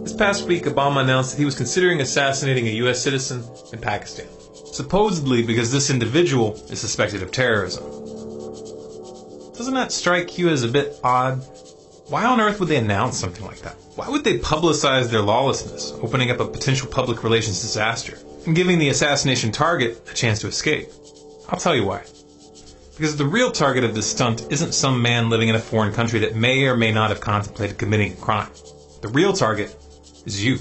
This past week, Obama announced that he was considering assassinating a U.S. citizen in Pakistan, supposedly because this individual is suspected of terrorism. Doesn't that strike you as a bit odd? Why on earth would they announce something like that? Why would they publicize their lawlessness, opening up a potential public relations disaster, and giving the assassination target a chance to escape? I'll tell you why. Because the real target of this stunt isn't some man living in a foreign country that may or may not have contemplated committing a crime. The real target is you.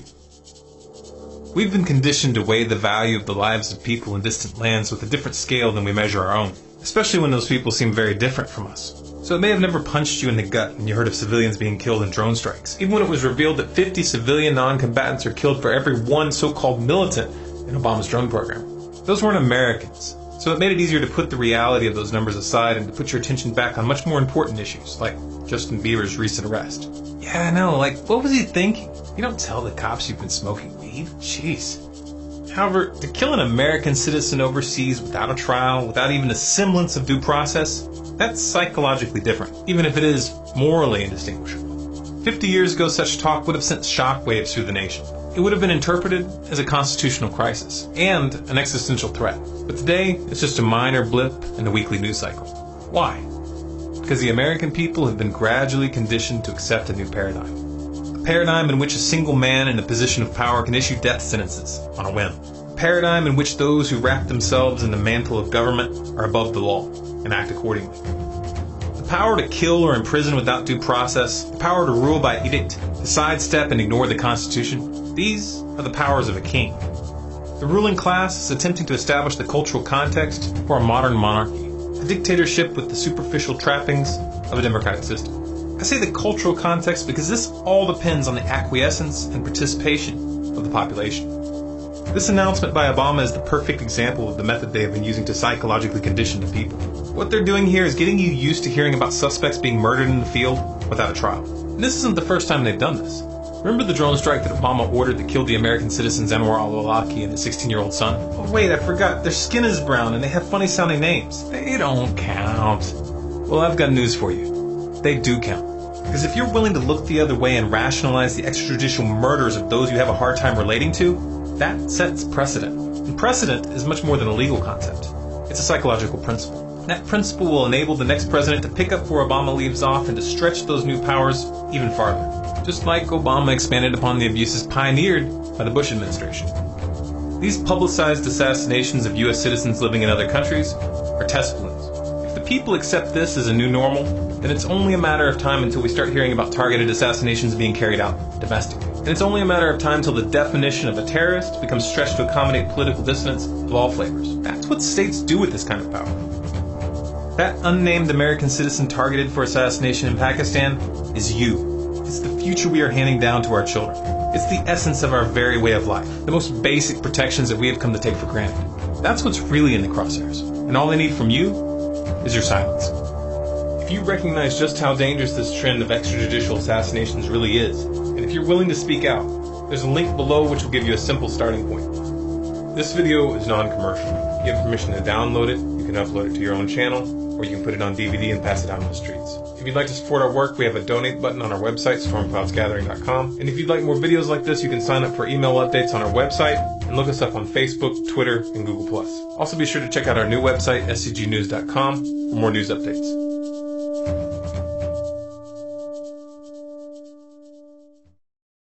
We've been conditioned to weigh the value of the lives of people in distant lands with a different scale than we measure our own, especially when those people seem very different from us. So it may have never punched you in the gut when you heard of civilians being killed in drone strikes, even when it was revealed that 50 civilian non-combatants are killed for every one so-called militant in Obama's drone program. Those weren't Americans, so it made it easier to put the reality of those numbers aside and to put your attention back on much more important issues, like Justin Bieber's recent arrest. Yeah, I know, like, what was he thinking? You don't tell the cops you've been smoking weed. Jeez. However, to kill an American citizen overseas without a trial, without even a semblance of due process, that's psychologically different, even if it is morally indistinguishable. 50 years ago, such talk would have sent shockwaves through the nation. It would have been interpreted as a constitutional crisis and an existential threat. But today, it's just a minor blip in the weekly news cycle. Why? Because the American people have been gradually conditioned to accept a new paradigm. A paradigm in which a single man in a position of power can issue death sentences on a whim. A paradigm in which those who wrap themselves in the mantle of government are above the law and act accordingly. The power to kill or imprison without due process, the power to rule by edict, to sidestep and ignore the Constitution, these are the powers of a king. The ruling class is attempting to establish the cultural context for a modern monarchy, a dictatorship with the superficial trappings of a democratic system. I say the cultural context because this all depends on the acquiescence and participation of the population. This announcement by Obama is the perfect example of the method they have been using to psychologically condition the people. What they're doing here is getting you used to hearing about suspects being murdered in the field without a trial. And this isn't the first time they've done this. Remember the drone strike that Obama ordered that killed the American citizens Anwar al-Awlaki and his 16-year-old son? Oh wait, I forgot. Their skin is brown and they have funny-sounding names. They don't count. Well, I've got news for you. They do count. Because if you're willing to look the other way and rationalize the extrajudicial murders of those you have a hard time relating to, that sets precedent. And precedent is much more than a legal concept. It's a psychological principle. And that principle will enable the next president to pick up where Obama leaves off and to stretch those new powers even farther. Just like Obama expanded upon the abuses pioneered by the Bush administration. These publicized assassinations of U.S. citizens living in other countries are test balloons. If the people accept this as a new normal, then it's only a matter of time until we start hearing about targeted assassinations being carried out domestically. And it's only a matter of time until the definition of a terrorist becomes stretched to accommodate political dissonance of all flavors. That's what states do with this kind of power. That unnamed American citizen targeted for assassination in Pakistan is you. It's the future we are handing down to our children. It's the essence of our very way of life, the most basic protections that we have come to take for granted. That's what's really in the crosshairs, and all they need from you is your silence. If you recognize just how dangerous this trend of extrajudicial assassinations really is, and if you're willing to speak out, there's a link below which will give you a simple starting point. This video is non-commercial. If you have permission to download it, you can upload it to your own channel, or you can put it on DVD and pass it out on the streets. If you'd like to support our work, we have a donate button on our website, stormcloudsgathering.com. And if you'd like more videos like this, you can sign up for email updates on our website and look us up on Facebook, Twitter, and Google+. Also be sure to check out our new website, scgnews.com, for more news updates.